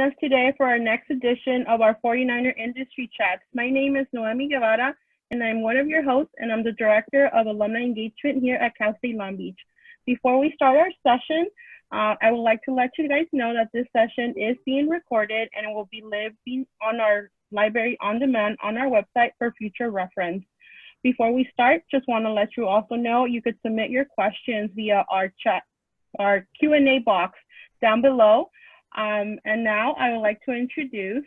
us today for our next edition of our 49er Industry Chats. My name is Noemi Guevara, and I'm one of your hosts, and I'm the Director of Alumni Engagement here at Cal State Long Beach. Before we start our session, I would like to let you guys know that this session is being recorded and it will be living on our library on demand on our website for future reference. Before we start, just want to let you also know you could submit your questions via our Q&A box down below. And now I would like to introduce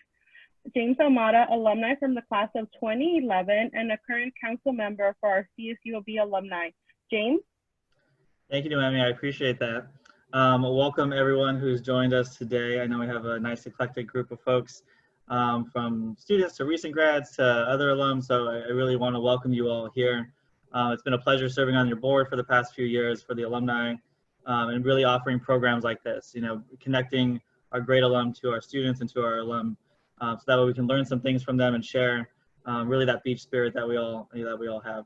James Almada, alumni from the class of 2011 and a current council member for our CSULB alumni. James? Thank you, Noemi. I appreciate that. Welcome everyone who's joined us today. I know we have a nice eclectic group of folks from students to recent grads to other alums, so I really want to welcome you all here. It's been a pleasure serving on your board for the past few years for the alumni and really offering programs like this, you know, connecting our great alum to our students and to our alum, so that way we can learn some things from them and share really that beach spirit that we all have.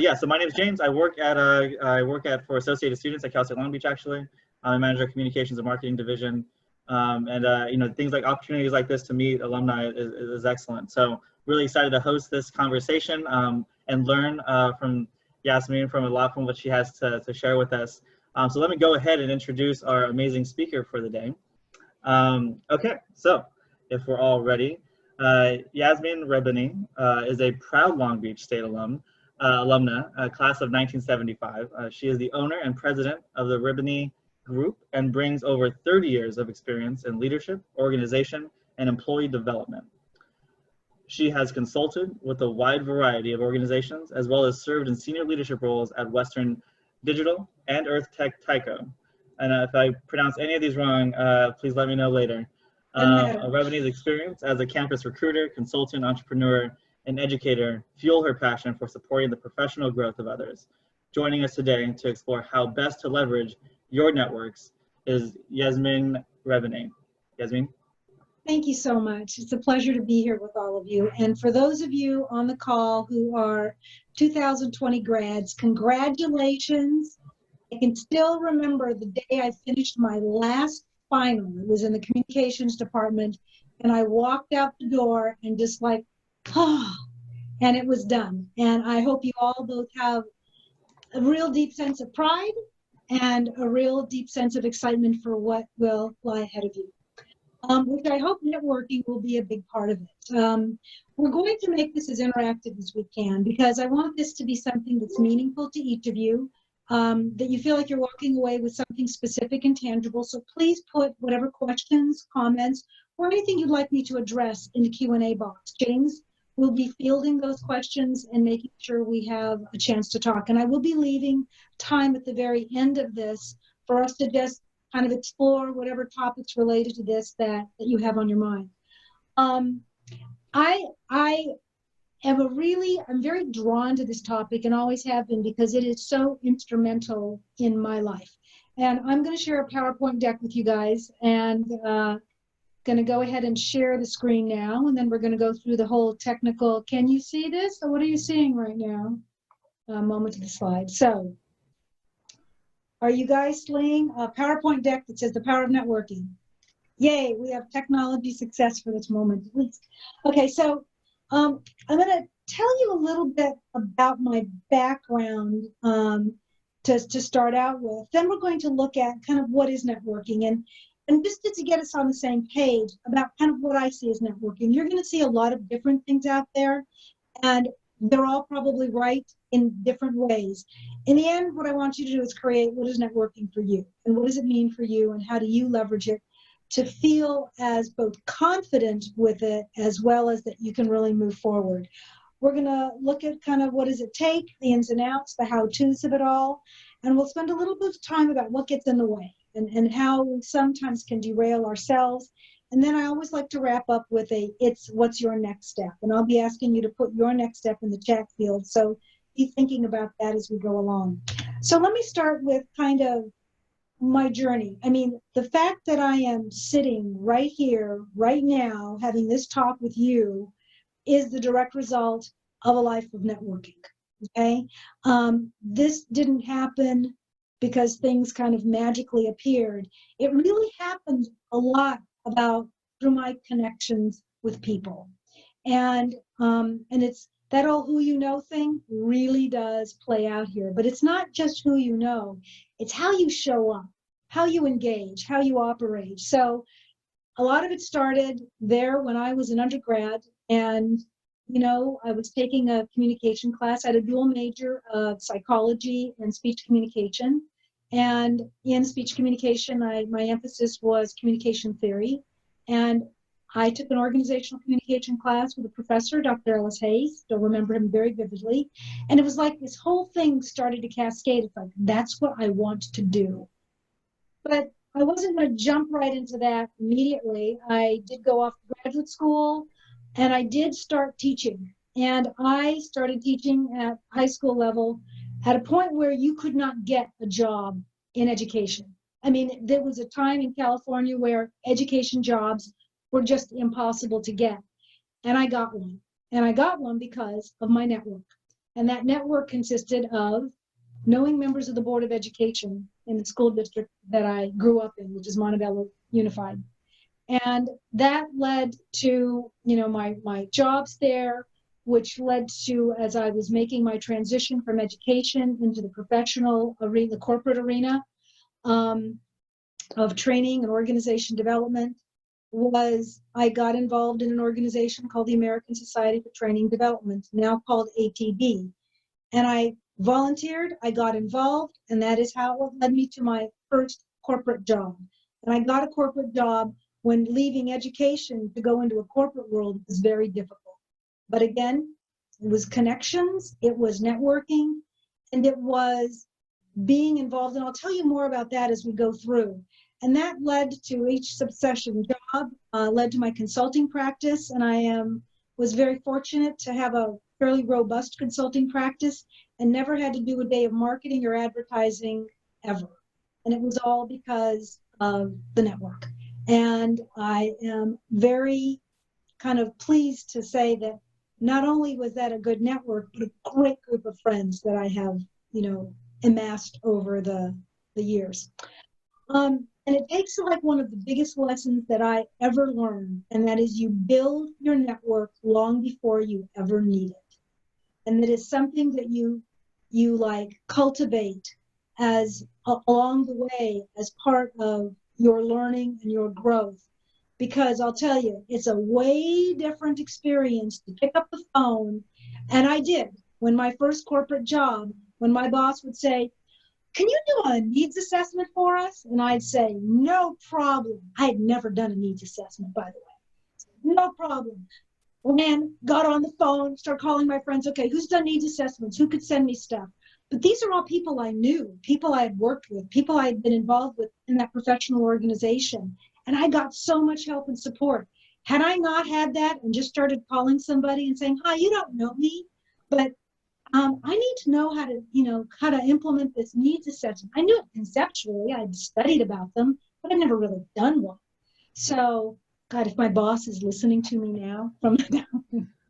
Yeah, so my name is James. I work for Associated Students at Cal State Long Beach. Actually, I'm a manager of communications and marketing division, and you know, things like opportunities like this to meet alumni is excellent. So really excited to host this conversation and learn from Yesmean from what she has to share with us. So let me go ahead and introduce our amazing speaker for the day. Okay, so if we're all ready, Yesmean Rihbany is a proud Long Beach State alumna, class of 1975. She is the owner and president of the Rihbany Group and brings over 30 years of experience in leadership, organization, and employee development. She has consulted with a wide variety of organizations as well as served in senior leadership roles at Western Digital and EarthTech Tyco. And if I pronounce any of these wrong, please let me know later. Rihbany's experience as a campus recruiter, consultant, entrepreneur, and educator fuel her passion for supporting the professional growth of others. Joining us today to explore how best to leverage your networks is Yesmean Rihbany. Yesmean? Thank you so much. It's a pleasure to be here with all of you. And for those of you on the call who are 2020 grads, congratulations. I can still remember the day I finished my last final. It was in the communications department, and I walked out the door and just like, oh, and it was done. And I hope you all both have a real deep sense of pride and a real deep sense of excitement for what will lie ahead of you. Which I hope networking will be a big part of it. We're going to make this as interactive as we can because I want this to be something that's meaningful to each of you, that you feel like you're walking away with something specific and tangible. So please put whatever questions, comments, or anything you'd like me to address in the Q&A box. James will be fielding those questions and making sure we have a chance to talk. And I will be leaving time at the very end of this for us to just kind of explore whatever topics related to this that you have on your mind. I'm very drawn to this topic and always have been because it is so instrumental in my life. And I'm going to share a PowerPoint deck with you guys and going to go ahead and share the screen now. And then we're going to go through the whole technical, can you see this? Or what are you seeing right now? A moment to the slide. So, are you guys seeing a PowerPoint deck that says the power of networking? Yay, we have technology success for this moment at least. Okay, so I'm going to tell you a little bit about my background to start out with. Then we're going to look at kind of what is networking and just to get us on the same page about kind of what I see as networking. You're going to see a lot of different things out there, and they're all probably right in different ways. In the end, what I want you to do is create what is networking for you, and what does it mean for you, and how do you leverage it to feel as both confident with it as well as that you can really move forward. We're going to look at kind of what does it take, the ins and outs, the how-tos of it all, and we'll spend a little bit of time about what gets in the way and how we sometimes can derail ourselves. And then I always like to wrap up with what's your next step? And I'll be asking you to put your next step in the chat field. So be thinking about that as we go along. So let me start with kind of my journey. I mean, the fact that I am sitting right here, right now, having this talk with you is the direct result of a life of networking, okay? This didn't happen because things kind of magically appeared. It really happened a lot about through my connections with people. And it's that whole who you know thing really does play out here. But it's not just who you know, it's how you show up, how you engage, how you operate. So a lot of it started there when I was an undergrad, and I was taking a communication class. I had a dual major of psychology and speech communication. And in speech communication, my emphasis was communication theory. And I took an organizational communication class with a professor, Dr. Ellis Hayes. Still remember him very vividly. And it was like this whole thing started to cascade. It's like, that's what I want to do. But I wasn't going to jump right into that immediately. I did go off to graduate school, and I did start teaching. And I started teaching at high school level at a point where you could not get a job in education. I mean, there was a time in California where education jobs were just impossible to get. And I got one. And I got one because of my network. And that network consisted of knowing members of the Board of Education in the school district that I grew up in, which is Montebello Unified. And that led to, my jobs there, which led to, as I was making my transition from education into the professional arena, the corporate arena of training and organization development, was I got involved in an organization called the American Society for Training Development, now called ATD. And I volunteered, I got involved, and that is how it led me to my first corporate job. And I got a corporate job when leaving education to go into a corporate world was very difficult. But again, it was connections, it was networking, and it was being involved. And I'll tell you more about that as we go through. And that led to each succession job, led to my consulting practice. And I was very fortunate to have a fairly robust consulting practice and never had to do a day of marketing or advertising ever. And it was all because of the network. And I am very kind of pleased to say that not only was that a good network, but a great group of friends that I have, amassed over the years. And it takes like one of the biggest lessons that I ever learned, and that is you build your network long before you ever need it. And that is something that you like cultivate as along the way as part of your learning and your growth. Because I'll tell you, it's a way different experience to pick up the phone. And I did. When my first corporate job, when my boss would say, "Can you do a needs assessment for us?" And I'd say, "No problem." I had never done a needs assessment, by the way. No problem. And got on the phone, started calling my friends. Okay, who's done needs assessments? Who could send me stuff? But these are all people I knew, people I had worked with, people I had been involved with in that professional organization. And I got so much help and support. Had I not had that and just started calling somebody and saying, "Hi, you don't know me, but I need to know how to implement this needs assessment." I knew it conceptually. I'd studied about them, but I'd never really done one. So, God, if my boss is listening to me now from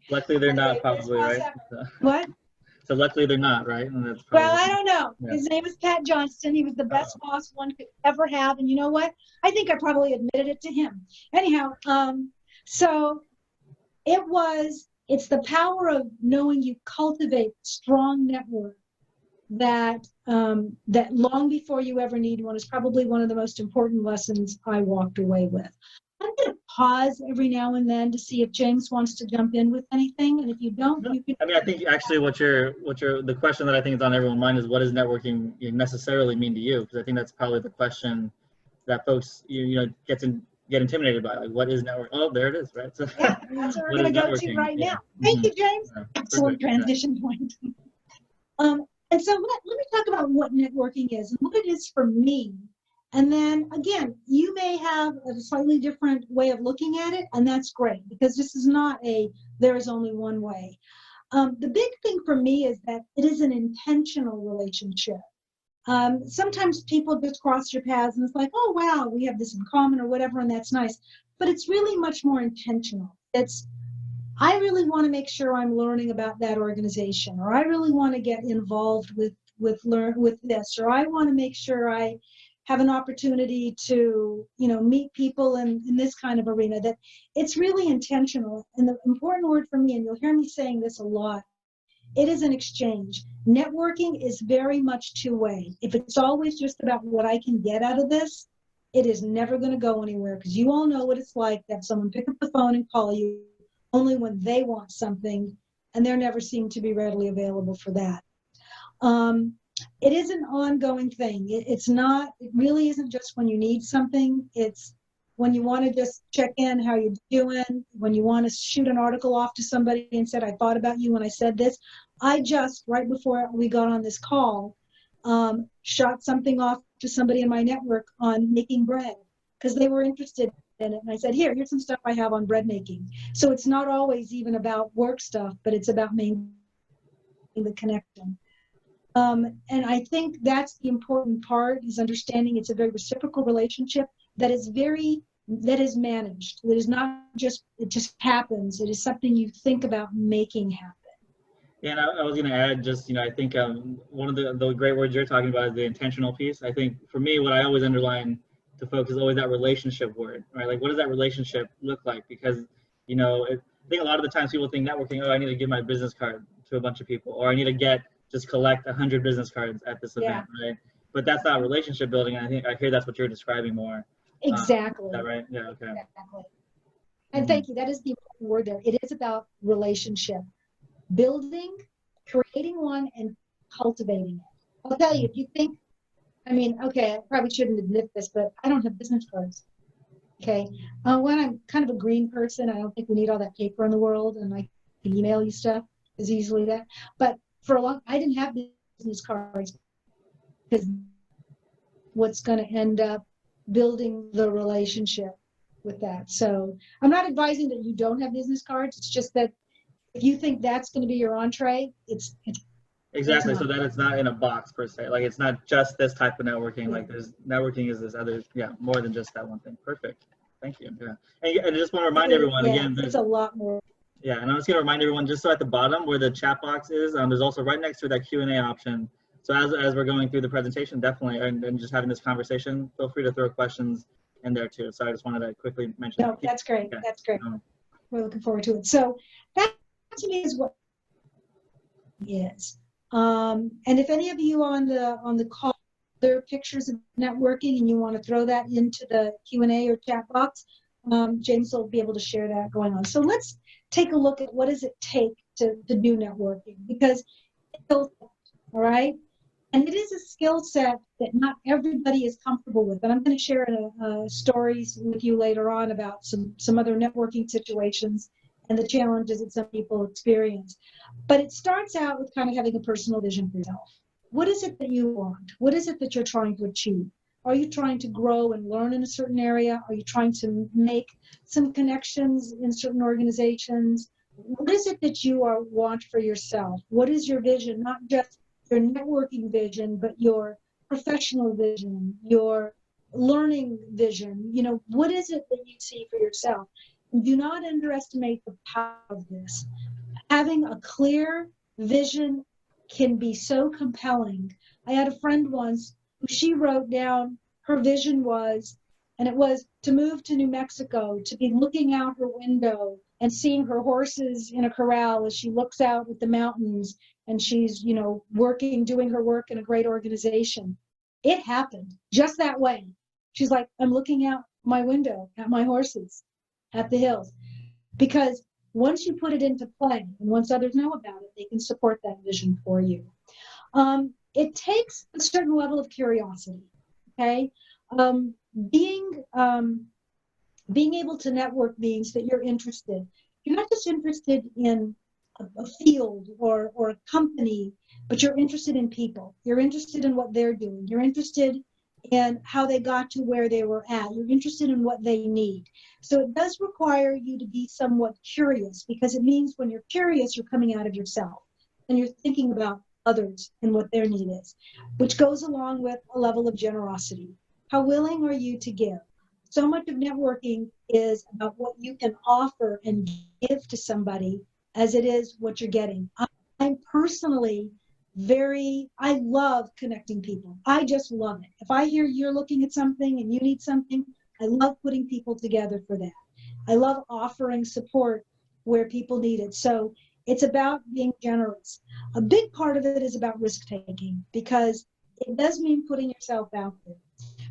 Luckily, they're not, probably, right? What? So luckily, they're not, right? And that's Well, I don't know. Yeah. His name is Pat Johnston. He was the best boss one could ever have. And you know what? I think I probably admitted it to him. Anyhow, so it's the power of knowing you cultivate strong network that long before you ever need one is probably one of the most important lessons I walked away with. I'm going to pause every now and then to see if James wants to jump in with anything, and if you don't, you can. I mean, I think actually the question that I think is on everyone's mind is, what does networking necessarily mean to you? Because I think that's probably the question that folks get intimidated by. Like, what is networking? Oh, there it is, right? So Yeah, that's what we're going to go to right now. Thank you, James. Yeah, excellent transition point. And so let me talk about what networking is and what it is for me. And then again, you may have a slightly different way of looking at it, and that's great, because this is not there is only one way. The big thing for me is that it is an intentional relationship. Sometimes people just cross your paths and it's like, "Oh, wow, we have this in common," or whatever, and that's nice. But it's really much more intentional. I really want to make sure I'm learning about that organization, or I really want to get involved with this, or I want to make sure I have an opportunity to, meet people in this kind of arena, that it's really intentional. And the important word for me, and you'll hear me saying this a lot, it is an exchange. Networking is very much two-way. If it's always just about what I can get out of this, it is never going to go anywhere, because you all know what it's like to have someone pick up the phone and call you only when they want something, and they're never seem to be readily available for that. It is an ongoing thing. It really isn't just when you need something. It's when you want to just check in, how you're doing, when you want to shoot an article off to somebody and said, I thought about you when I said this. I just, right before we got on this call, shot something off to somebody in my network on making bread, because they were interested in it. And I said, here's some stuff I have on bread making. So it's not always even about work stuff, but it's about maintaining the connection. And I think that's the important part, is understanding it's a very reciprocal relationship that is managed. That is not just, it just happens. It is something you think about making happen. Yeah, and I was going to add just, I think one of the great words you're talking about is the intentional piece. I think for me, what I always underline to folks is always that relationship word, right? Like, what does that relationship look like? Because, I think a lot of the times people think networking, I need to give my business card to a bunch of people, or I need to just collect 100 business cards at this event, right? But that's not relationship building. And I hear that's what you're describing more. Exactly. Is that right? Yeah, okay. Exactly. And thank you. That is the important word there. It is about relationship. Building, creating one, and cultivating it. I'll tell you, if you think, okay, I probably shouldn't admit this, but I don't have business cards. Okay. When I'm kind of a green person, I don't think we need all that paper in the world, and I can email you stuff as easily that. But for a long, I didn't have business cards, because what's going to end up building the relationship with that. So I'm not advising that you don't have business cards. It's just that if you think that's going to be your entree, it's exactly. It's so that it's not in a box per se. Like, it's not just this type of networking. Yeah. Like, there's networking is this other, more than just that one thing. Perfect. Thank you. Yeah. And I just want to remind everyone again, there's a lot more. Yeah, and I'm just going to remind everyone, just so at the bottom where the chat box is, there's also right next to that Q&A option. So as we're going through the presentation, definitely, and just having this conversation, feel free to throw questions in there too. So I just wanted to quickly mention. No, that's great. Okay. That's great. We're looking forward to it. So that to me is what it is. And if any of you on the call, there are pictures of networking and you want to throw that into the Q&A or chat box, James will be able to share that going on. So let's take a look at what does it take to do networking, because it's all right. And it is a skill set that not everybody is comfortable with. And I'm going to share stories with you later on about some other networking situations and the challenges that some people experience. But it starts out with kind of having a personal vision for yourself. What is it that you want? What is it that you're trying to achieve? Are you trying to grow and learn in a certain area? Are you trying to make some connections in certain organizations? What is it that you want for yourself? What is your vision? Not just your networking vision, but your professional vision, your learning vision. What is it that you see for yourself? Do not underestimate the power of this. Having a clear vision can be so compelling. I had a friend once who she wrote down her vision was, and it was to move to New Mexico, to be looking out her window and seeing her horses in a corral as she looks out at the mountains, and she's, doing her work in a great organization. It happened just that way. She's like, I'm looking out my window at my horses, at the hills. Because once you put it into play, and once others know about it, they can support that vision for you. It takes a certain level of curiosity, okay? Being able to network means that you're interested. You're not just interested in a field or a company, but you're interested in people. You're interested in what they're doing. You're interested in how they got to where they were at. You're interested in what they need. So it does require you to be somewhat curious, because it means when you're curious, you're coming out of yourself and you're thinking about others and what their need is, which goes along with a level of generosity. How willing are you to give? So much of networking is about what you can offer and give to somebody as it is what you're getting. I'm personally I love connecting people. I just love it. If I hear you're looking at something and you need something, I love putting people together for that. I love offering support where people need it. So it's about being generous. A big part of it is about risk taking, because it does mean putting yourself out there.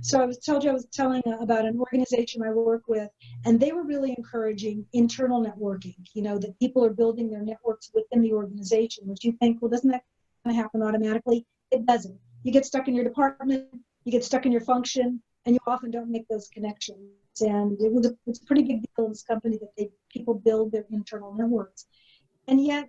So I was telling about an organization I work with, and they were really encouraging internal networking, that people are building their networks within the organization, which you think, well, doesn't that kind of happen automatically? It doesn't. You get stuck in your department, you get stuck in your function, and you often don't make those connections. And it's a pretty big deal in this company that people build their internal networks. And yet,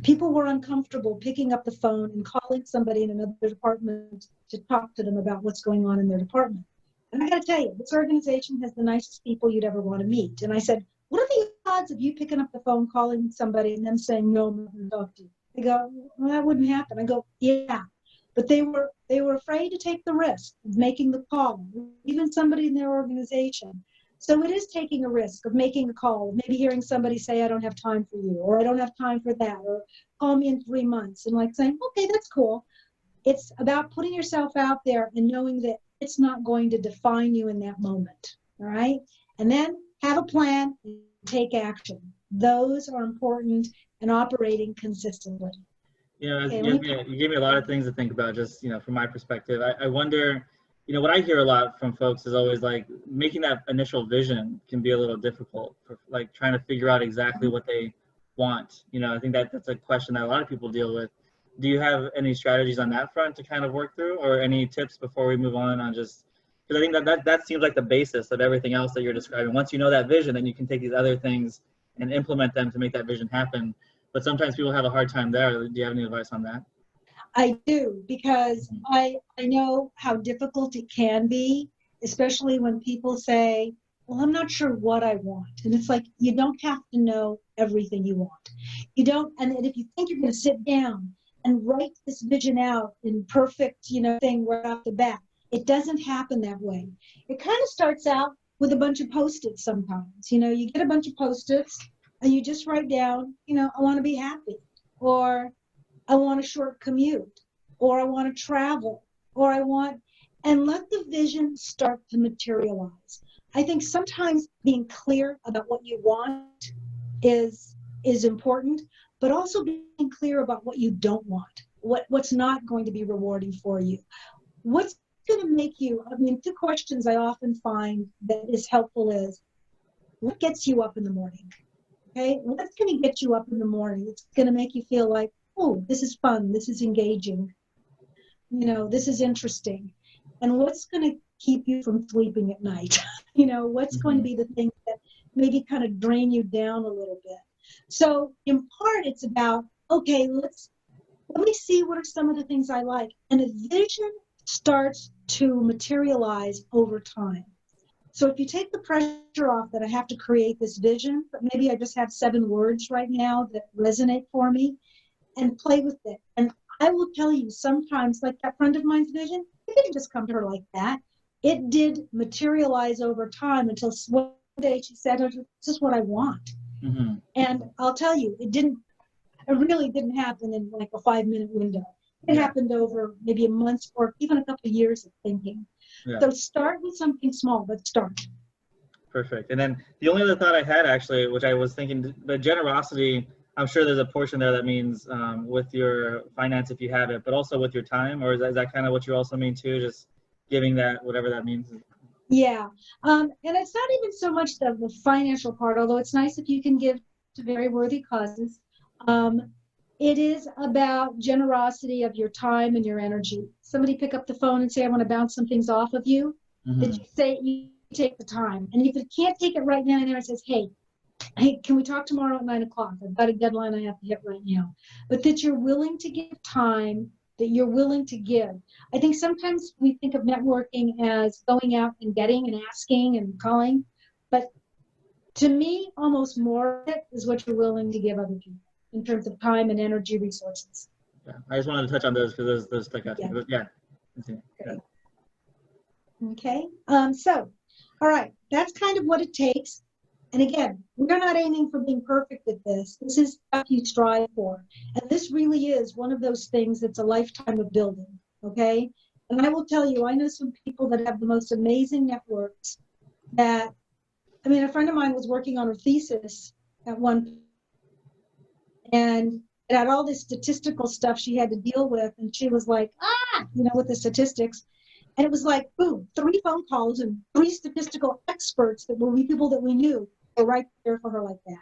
people were uncomfortable picking up the phone and calling somebody in another department to talk to them about what's going on in their department. And I got to tell you, this organization has the nicest people you'd ever want to meet. And I said, what are the odds of you picking up the phone, calling somebody, and them saying, no, I'm not going to talk to you? They go, well, that wouldn't happen. I go, yeah. But they were afraid to take the risk of making the call, even somebody in their organization. So it is taking a risk of making a call, maybe hearing somebody say, I don't have time for you, or I don't have time for that, or call me in 3 months, and like saying, okay, that's cool. It's about putting yourself out there and knowing that it's not going to define you in that moment, all right? And then have a plan and take action. Those are important and operating consistently. You gave me a lot of things to think about, just, from my perspective. I wonder, what I hear a lot from folks is always like making that initial vision can be a little difficult, for like trying to figure out exactly what they want. I think that's a question that a lot of people deal with. Do you have any strategies on that front to kind of work through, or any tips before we move on just, because I think that seems like the basis of everything else that you're describing. Once you know that vision, then you can take these other things and implement them to make that vision happen. But sometimes people have a hard time there. Do you have any advice on that? I do, because I know how difficult it can be, especially when people say, well, I'm not sure what I want. And it's like, you don't have to know everything you want. You don't, and if you think you're going to sit down and write this vision out in perfect, thing right off the bat, it doesn't happen that way. It kind of starts out with a bunch of Post-its sometimes. You get a bunch of Post-its and you just write down, I want to be happy, or I want a short commute, or I want to travel, and let the vision start to materialize. I think sometimes being clear about what you want is important, but also being clear about what you don't want, what's not going to be rewarding for you. What's going to make you, two questions I often find that is helpful is, what gets you up in the morning? Okay, what's going to get you up in the morning? It's going to make you feel like, oh, this is fun, this is engaging, this is interesting. And what's going to keep you from sleeping at night? What's going to be the things that maybe kind of drain you down a little bit? So in part, it's about, okay, let me see what are some of the things I like. And a vision starts to materialize over time. So if you take the pressure off that I have to create this vision, but maybe I just have 7 words right now that resonate for me, and play with it. And I will tell you, sometimes, like that friend of mine's vision, it didn't just come to her like that. It did materialize over time until one day she said, this is what I want. Mm-hmm. And I'll tell you, it really didn't happen in like a 5-minute window. It happened over maybe a month or even a couple of years of thinking. Yeah. So start with something small, but start. Perfect. And then the only other thought I had, actually, which I was thinking, the generosity, I'm sure there's a portion there that means with your finance, if you have it, but also with your time, or is that kind of what you also mean too, just giving that, whatever that means? Yeah. And it's not even so much the financial part, although it's nice if you can give to very worthy causes. It is about generosity of your time and your energy. Somebody pick up the phone and say, I want to bounce some things off of you. Mm-hmm. That you say, you take the time. And if you can't take it right then and there, it says, hey, can we talk tomorrow at 9 o'clock? I've got a deadline I have to hit right now. But that you're willing to give time, that you're willing to give. I think sometimes we think of networking as going out and getting and asking and calling. But to me, almost more of it is what you're willing to give other people in terms of time and energy resources. Yeah, I just wanted to touch on those because those stuck out to me. Yeah. Okay. So, all right, that's kind of what it takes. And again, we're not aiming for being perfect at this. This is stuff you strive for. And this really is one of those things that's a lifetime of building, okay? And I will tell you, I know some people that have the most amazing networks that, I mean, a friend of mine was working on her thesis at one, and it had all this statistical stuff she had to deal with. And she was like, with the statistics. And it was like, boom, 3 phone calls and 3 statistical experts that were people that we knew were right there for her like that.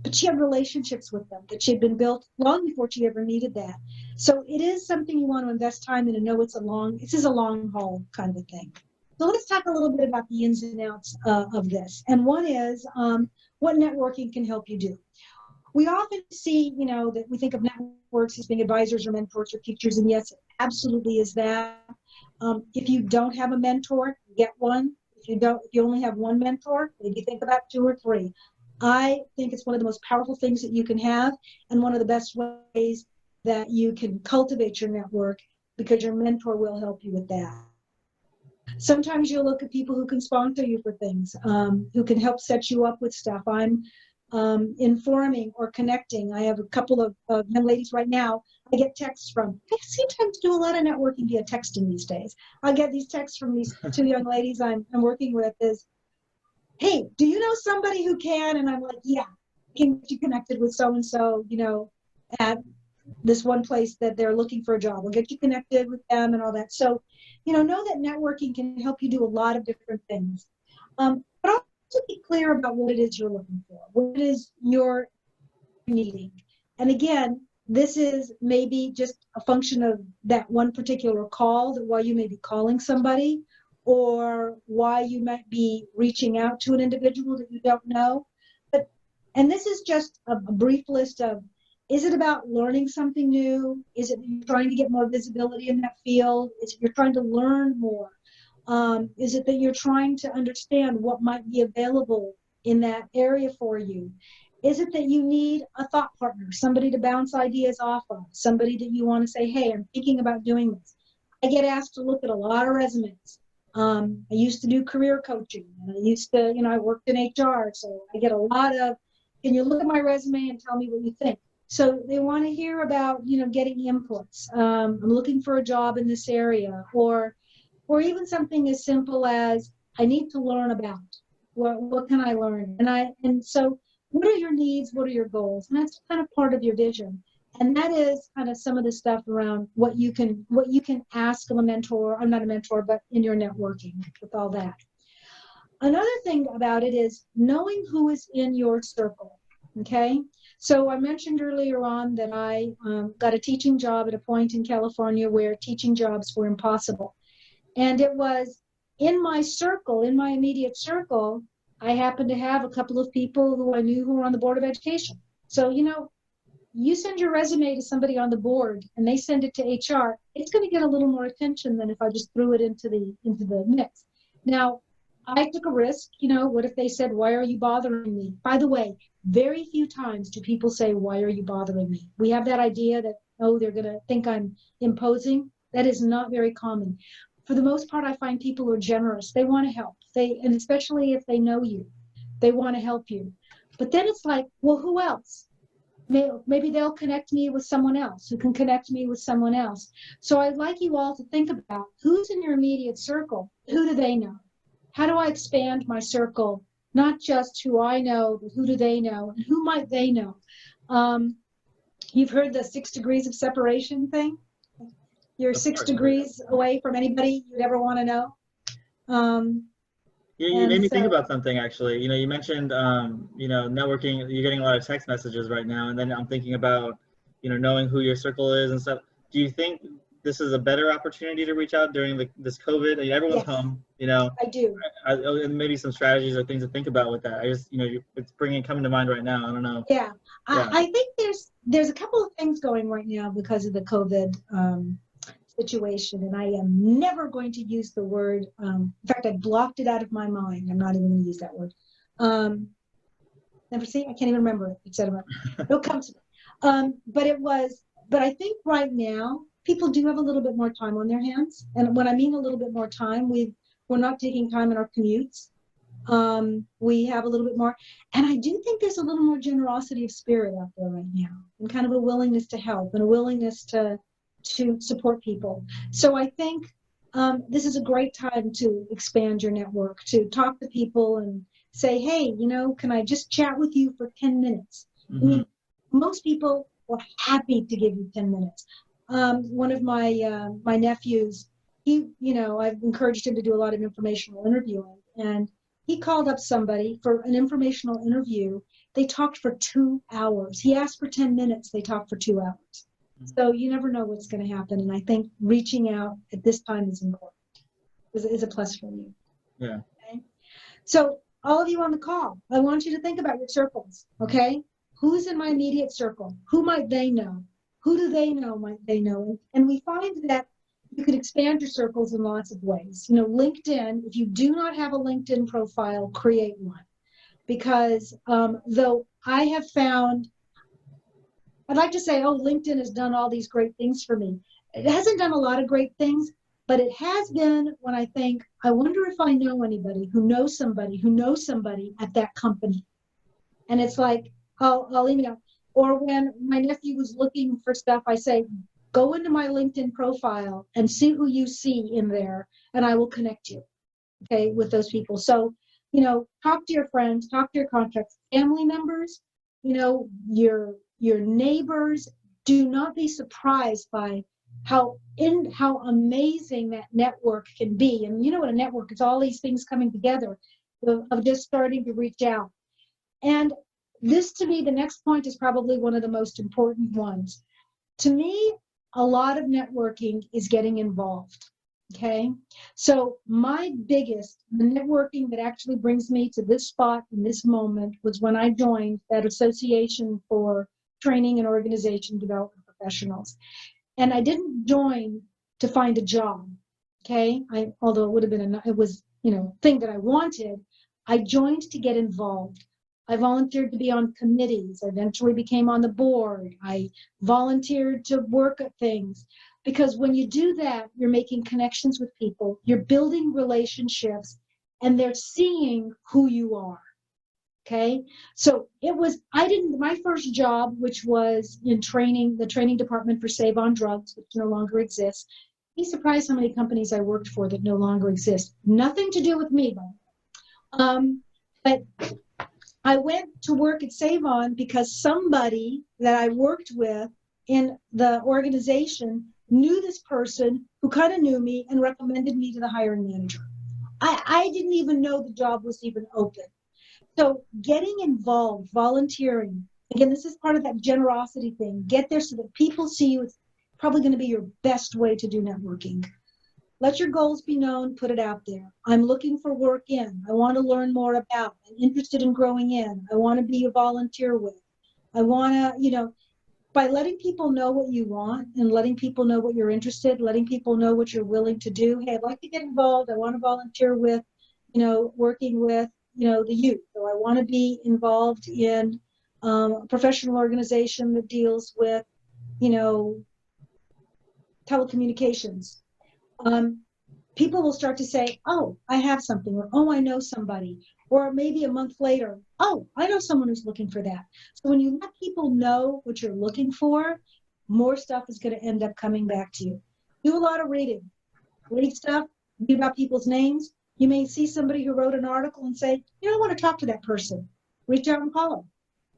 But she had relationships with them that she had been built long before she ever needed that. So it is something you want to invest time in and know this is a long haul kind of thing. So let's talk a little bit about the ins and outs of this. And one is what networking can help you do. We often see, that we think of networks as being advisors or mentors or teachers, and yes, it absolutely is that. If you don't have a mentor, get one. If you only have one mentor, maybe think about 2 or 3. I think it's one of the most powerful things that you can have, and one of the best ways that you can cultivate your network, because your mentor will help you with that. Sometimes you'll look at people who can sponsor you for things, who can help set you up with stuff. I'm informing or connecting. I have a couple of young ladies right now I get texts from. I sometimes do a lot of networking via texting these days. I get these texts from these 2 young ladies I'm working with is, hey, do you know somebody who can? And I'm like, yeah, I can get you connected with so-and-so, at this one place that they're looking for a job. We'll get you connected with them and all that. So, know that networking can help you do a lot of different things. But also be clear about what it is you're looking for, what it is you're needing. And again, this is maybe just a function of that one particular call, that why you may be calling somebody, or why you might be reaching out to an individual that you don't know. And this is just a brief list of, is it about learning something new? Is it you're trying to get more visibility in that field? Is it you're trying to learn more? Is it that you're trying to understand what might be available in that area for you? Is it that you need a thought partner, somebody to bounce ideas off of, somebody that you want to say, hey, I'm thinking about doing this? I get asked to look at a lot of resumes. I used to do career coaching, and I used to, I worked in HR, so I get a lot of, can you look at my resume and tell me what you think? So they want to hear about, getting inputs. I'm looking for a job in this area, or even something as simple as, I need to learn about, what can I learn? And so what are your needs? What are your goals? And that's kind of part of your vision. And that is kind of some of the stuff around what you can ask of a mentor. I'm not a mentor, but in your networking with all that. Another thing about it is knowing who is in your circle. Okay. So I mentioned earlier on that I got a teaching job at a point in California where teaching jobs were impossible. And it was in my circle, in my immediate circle, I happened to have a couple of people who I knew who were on the Board of Education. So, you send your resume to somebody on the board and they send it to HR, it's going to get a little more attention than if I just threw it into the mix. Now, I took a risk, what if they said, why are you bothering me? By the way, very few times do people say, why are you bothering me? We have that idea that, they're going to think I'm imposing. That is not very common. For the most part, I find people who are generous. They want to help. And especially if they know you, they want to help you. But then it's like, well, who else? Maybe they'll connect me with someone else who can connect me with someone else. So I'd like you all to think about who's in your immediate circle. Who do they know? How do I expand my circle? Not just who I know, but who do they know? And who might they know? You've heard the 6 degrees of separation thing? You're 6 degrees away from anybody you'd ever want to know. You made me think about something, actually. You mentioned, networking, you're getting a lot of text messages right now. And then I'm thinking about, knowing who your circle is and stuff. Do you think this is a better opportunity to reach out during this COVID? Everyone's home, I do. And maybe some strategies or things to think about with that. I just, it's coming to mind right now. I don't know. Yeah. I think there's a couple of things going right now because of the COVID situation, and I am never going to use the word, in fact, I blocked it out of my mind. I'm not even going to use that word. Never see, I can't even remember it, etc. It'll come to me. But I think right now, people do have a little bit more time on their hands. And when I mean a little bit more time, we're not taking time in our commutes. We have a little bit more, and I do think there's a little more generosity of spirit out there right now, and kind of a willingness to help and a willingness to support people. So I think this is a great time to expand your network, to talk to people and say, hey, can I just chat with you for 10 minutes? I mean, most people are happy to give you 10 minutes. One of my my nephews, I've encouraged him to do a lot of informational interviewing, and he called up somebody for an informational interview. They talked for 2 hours. He asked for 10 minutes. They talked for 2 hours. So you never know what's going to happen. And I think reaching out at this time is important, is a plus for you. Yeah. Okay? So all of you on the call, I want you to think about your circles, okay? Who's in my immediate circle? Who might they know? Who do they know might they know? And we find that you can expand your circles in lots of ways. LinkedIn, if you do not have a LinkedIn profile, create one. Because though I have found, I'd like to say, oh, LinkedIn has done all these great things for me. It hasn't done a lot of great things, but it has been when I think, I wonder if I know anybody who knows somebody at that company. And it's like, I'll email. Or when my nephew was looking for stuff, I say, go into my LinkedIn profile and see who you see in there, and I will connect you, okay, with those people. So, talk to your friends, talk to your contacts, family members, your neighbors. Do not be surprised by how amazing that network can be. And you know what a network is, all these things coming together of just starting to reach out. And this, to me, the next point is probably one of the most important ones. To me, a lot of networking is getting involved, okay? So the networking that actually brings me to this spot in this moment was when I joined that Association for Training and Organization Development Professionals. And I didn't join to find a job, okay? Although it would have been, thing that I wanted, I joined to get involved. I volunteered to be on committees. I eventually became on the board. I volunteered to work at things. Because when you do that, you're making connections with people, you're building relationships, and they're seeing who you are. Okay? So my first job, which was in the training department for Save on Drugs, which no longer exists. Be surprised how many companies I worked for that no longer exist. Nothing to do with me, but I went to work at Save On because somebody that I worked with in the organization knew this person who kind of knew me and recommended me to the hiring manager. I didn't even know the job was even open. So getting involved, volunteering, again, this is part of that generosity thing. Get there so that people see you. It's probably going to be your best way to do networking. Let your goals be known, put it out there. I'm looking for work in. I want to learn more about. I'm interested in growing in. I want to be a volunteer with. I want to, by letting people know what you want and letting people know what you're interested, letting people know what you're willing to do. Hey, I'd like to get involved. I want to volunteer with, working with, the youth. So I want to be involved in a professional organization that deals with, telecommunications. People will start to say, oh, I have something, or oh, I know somebody, or maybe a month later, oh, I know someone who's looking for that. So when you let people know what you're looking for, more stuff is going to end up coming back to you. Do a lot of reading. Read stuff, read about people's names. You may see somebody who wrote an article and say, I want to talk to that person. Reach out and call them.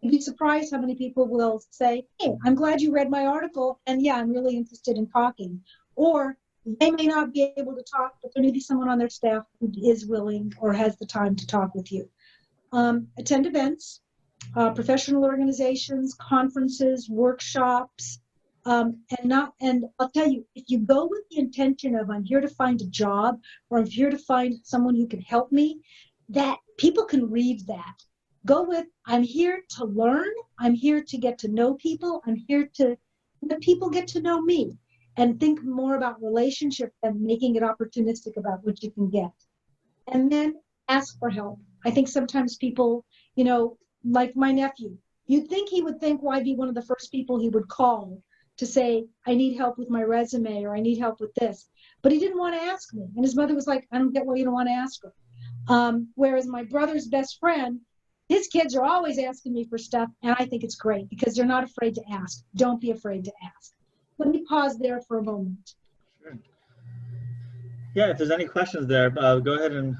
You'd be surprised how many people will say, hey, I'm glad you read my article, and yeah, I'm really interested in talking. Or they may not be able to talk, but there may be someone on their staff who is willing or has the time to talk with you. Attend events, professional organizations, conferences, workshops, and I'll tell you, if you go with the intention of I'm here to find a job or I'm here to find someone who can help me, that people can read that. Go with I'm here to learn, I'm here to get to know people, I'm here to let people get to know me. And think more about relationship than making it opportunistic about what you can get. And then ask for help. I think sometimes people, like my nephew, you'd think he would think, well, I'd be one of the first people he would call to say, I need help with my resume or I need help with this. But he didn't want to ask me. And his mother was like, I don't get why you don't want to ask her. Whereas my brother's best friend, his kids are always asking me for stuff, and I think it's great because they're not afraid to ask. Don't be afraid to ask. Let me pause there for a moment. Sure. Yeah, if there's any questions there, go ahead and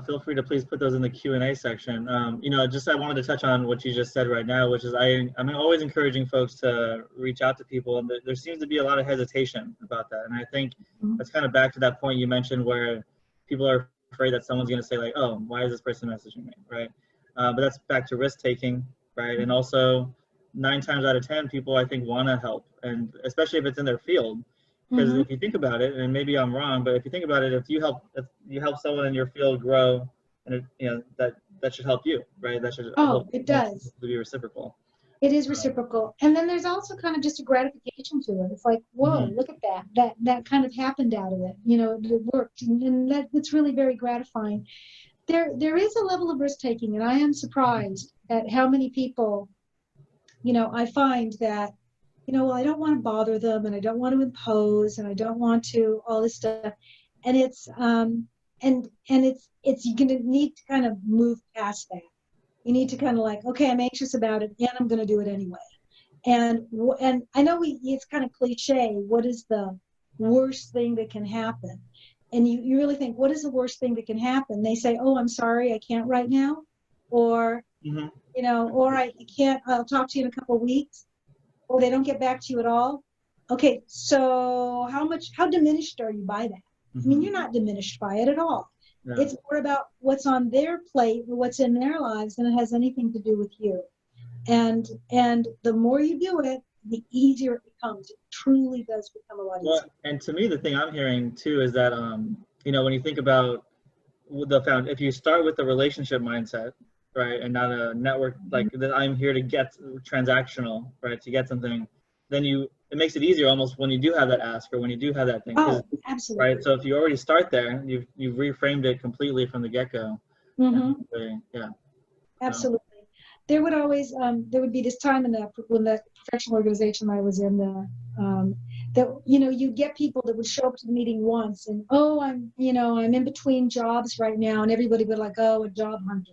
feel free to please put those in the Q&A section. You know, just I wanted to touch on what you just said right now, which is I'm always encouraging folks to reach out to people, and there seems to be a lot of hesitation about that. And I think that's kind of back to that point you mentioned where people are afraid that someone's going to say like, oh, why is this person messaging me, right? But that's back to risk taking, right? And also 9 times out of 10 people I think want to help, and especially if it's in their field. Because if you think about it, and maybe I'm wrong, but if you think about it, if you help someone in your field grow, and you know that should help you, right? That should it does to be reciprocal. It is reciprocal, and then there's also kind of just a gratification to it. It's like, whoa, look at that kind of happened out of it. You know, it worked, and that's really very gratifying. There is a level of risk taking, and I am surprised at how many people, you know, I find that, you know, well, I don't want to bother them, and I don't want to impose, and I don't want to all this stuff, and it's and it's you're gonna need to kind of move past that. You need to kind of like, okay, I'm anxious about it, and I'm going to do it anyway. And I know it's kind of cliche. What is the worst thing that can happen? And you really think, what is the worst thing that can happen? They say, oh, I'm sorry, I can't right now, or you know, or I can't. I'll talk to you in a couple of weeks. Or they don't get back to you at all. Okay, so how diminished are you by that? I mean, you're not diminished by it at all. No. It's more about what's on their plate, what's in their lives, than it has anything to do with you. And the more you do it, the easier it becomes. It truly does become a lot easier. Well, and to me, the thing I'm hearing too is that you know, when you think about if you start with the relationship mindset, right, and not a network like that, I'm here to get transactional, right, to get something, then it makes it easier almost when you do have that ask or when you do have that thing. Oh, absolutely. Right, so if you already start there, you've reframed it completely from the get-go. Yeah. Absolutely. There would always there would be this time when the professional organization I was in, that, you know, you get people that would show up to the meeting once and, oh, I'm in between jobs right now, and everybody would like, oh, a job hunter.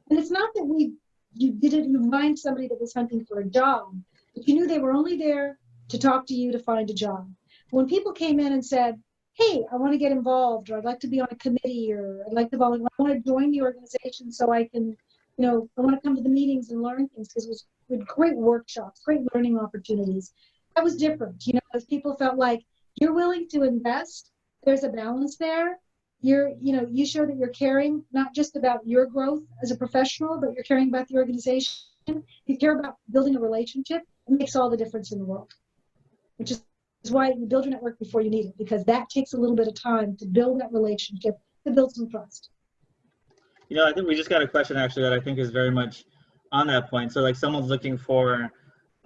And it's not that you find somebody that was hunting for a job, but you knew they were only there to talk to you to find a job. When people came in and said, hey, I want to get involved, or I'd like to be on a committee, or I'd like to volunteer, I want to join the organization so I can, you know, I want to come to the meetings and learn things, because it was great workshops, great learning opportunities. That was different, you know, as people felt like you're willing to invest, there's a balance there. You show that you're caring not just about your growth as a professional, but you're caring about the organization. You care about building a relationship. It makes all the difference in the world, which is why you build your network before you need it, because that takes a little bit of time to build that relationship, to build some trust. You know, I think we just got a question actually that I think is very much on that point. So like someone's looking for,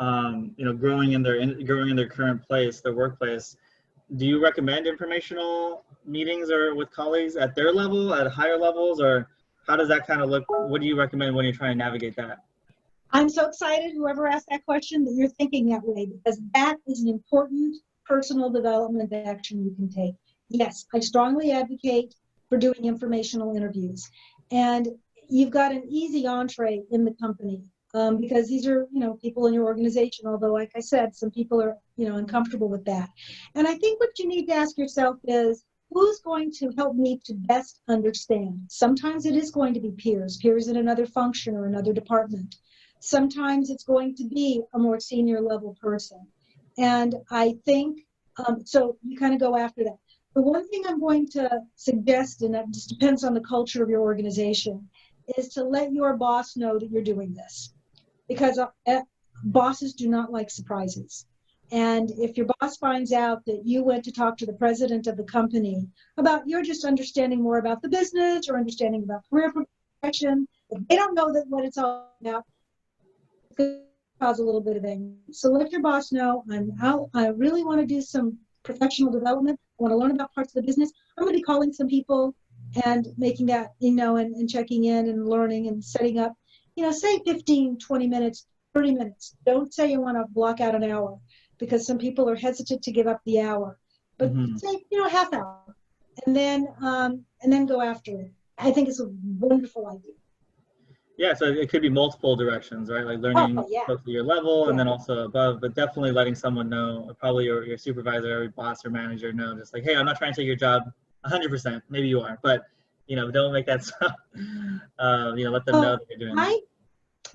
you know, growing in their current place, their workplace. Do you recommend informational meetings or with colleagues at their level, at higher levels, or how does that kind of look? What do you recommend when you're trying to navigate that? I'm so excited, whoever asked that question, that you're thinking that way, because that is an important personal development action you can take. Yes, I strongly advocate for doing informational interviews. And you've got an easy entree in the company, because these are, you know, people in your organization, although, like I said, some people are, you know, uncomfortable with that. And I think what you need to ask yourself is, who's going to help me to best understand? Sometimes it is going to be peers in another function or another department. Sometimes it's going to be a more senior level person. And I think, so you kind of go after that. The one thing I'm going to suggest, and that just depends on the culture of your organization, is to let your boss know that you're doing this. Because bosses do not like surprises. And if your boss finds out that you went to talk to the president of the company about you're just understanding more about the business or understanding about career progression, if they don't know that what it's all about, it could cause a little bit of anger. So let your boss know, I really want to do some professional development. I want to learn about parts of the business. I'm going to be calling some people and making that, you know, and checking in and learning and setting up, you know, say 15, 20 minutes, 30 minutes. Don't say you want to block out an hour, because some people are hesitant to give up the hour. But say, you know, half hour, and then go after it. I think it's a wonderful idea. Yeah, so it could be multiple directions, right? Like learning Oh, yeah. close to your level and Yeah. then also above, but definitely letting someone know, probably your supervisor or boss or manager know, just like, hey, I'm not trying to take your job 100%. Maybe you are, but don't make that stuff. Let them know that you're doing that.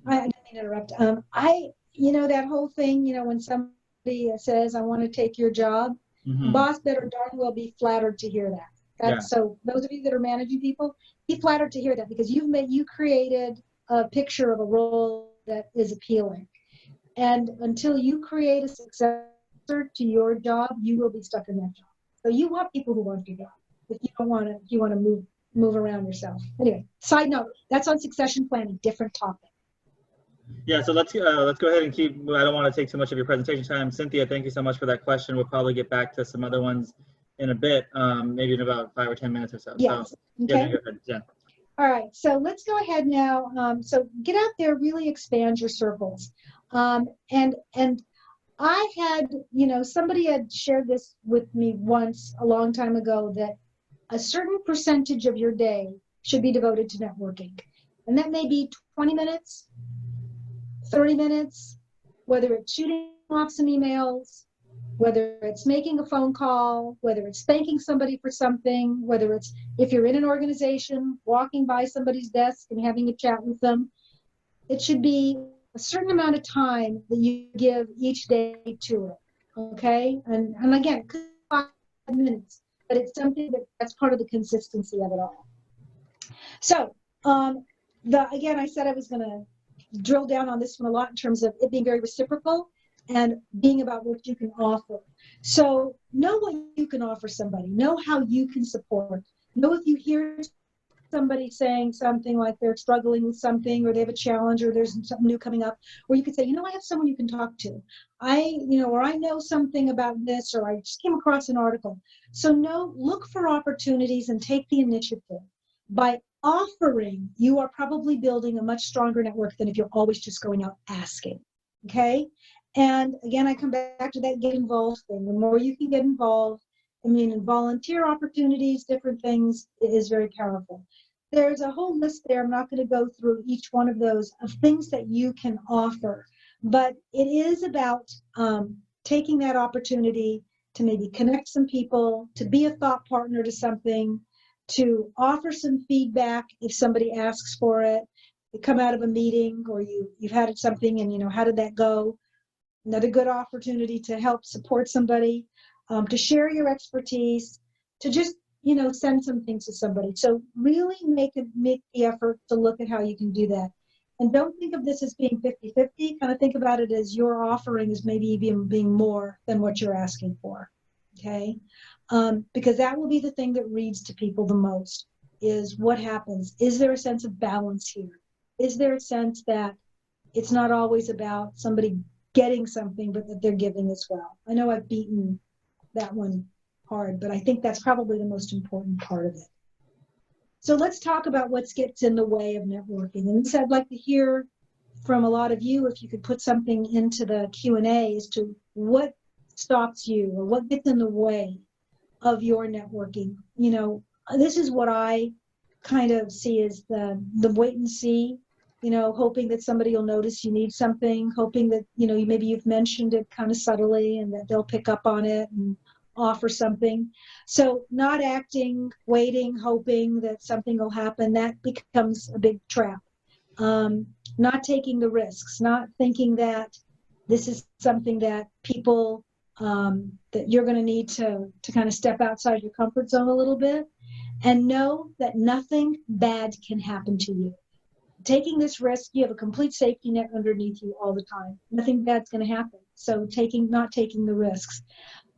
I didn't mean to interrupt. That whole thing, when somebody says, I want to take your job, Mm-hmm. boss better darn well be flattered to hear that. So those of you that are managing people, be flattered to hear that, because you created a picture of a role that is appealing. And until you create a successor to your job, you will be stuck in that job. So you want people who want your job. If you don't want to, you want to move around yourself. Anyway, side note, that's on succession planning, different topic. Yeah, so let's go ahead and keep. I don't want to take too much of your presentation time. Cynthia, thank you so much for that question. We'll probably get back to some other ones in a bit, maybe in about 5 or 10 minutes or so. Yes. So, okay. Go ahead, Jen. All right. So let's go ahead now. So get out there, really expand your circles. And I had, somebody had shared this with me once a long time ago, that a certain percentage of your day should be devoted to networking. And that may be 20 minutes, 30 minutes, whether it's shooting off some emails, whether it's making a phone call, whether it's thanking somebody for something, whether it's, if you're in an organization, walking by somebody's desk and having a chat with them. It should be a certain amount of time that you give each day to it, okay? And again, it could be 5 minutes, but it's something that's part of the consistency of it all. So, again, I said I was going to drill down on this one a lot in terms of it being very reciprocal and being about what you can offer. So know what you can offer somebody, know how you can support, know if you hear somebody saying something like they're struggling with something, or they have a challenge, or there's something new coming up, where you could say, I have someone you can talk to. Or I know something about this, or I just came across an article. So look for opportunities and take the initiative. By offering, you are probably building a much stronger network than if you're always just going out asking. Okay. And again, I come back to that get involved thing. The more you can get involved, volunteer opportunities, different things, is very powerful. There's a whole list there. I'm not going to go through each one of those of things that you can offer, but it is about taking that opportunity to maybe connect some people, to be a thought partner to something, to offer some feedback if somebody asks for it. You come out of a meeting, or you've had something, and how did that go? Another good opportunity to help support somebody, to share your expertise, to just send some things to somebody. So really make the effort to look at how you can do that. And don't think of this as being 50-50. Kind of think about it as your offering is maybe being more than what you're asking for. Okay. Because that will be the thing that reads to people the most, is what happens. Is there a sense of balance here? Is there a sense that it's not always about somebody getting something, but that they're giving as well? I know I've beaten that one hard, but I think that's probably the most important part of it. So let's talk about what gets in the way of networking. And this, I'd like to hear from a lot of you, if you could put something into the Q&A as to what stops you, or what gets in the way of your networking. This is what I kind of see as the wait and see, hoping that somebody will notice you need something, hoping that, maybe you've mentioned it kind of subtly and that they'll pick up on it and offer something. So not acting, waiting, hoping that something will happen, that becomes a big trap. Not taking the risks, not thinking that this is something that people, that you're going to need to kind of step outside your comfort zone a little bit, and know that nothing bad can happen to you. Taking this risk, you have a complete safety net underneath you all the time. Nothing bad's going to happen. So not taking the risks.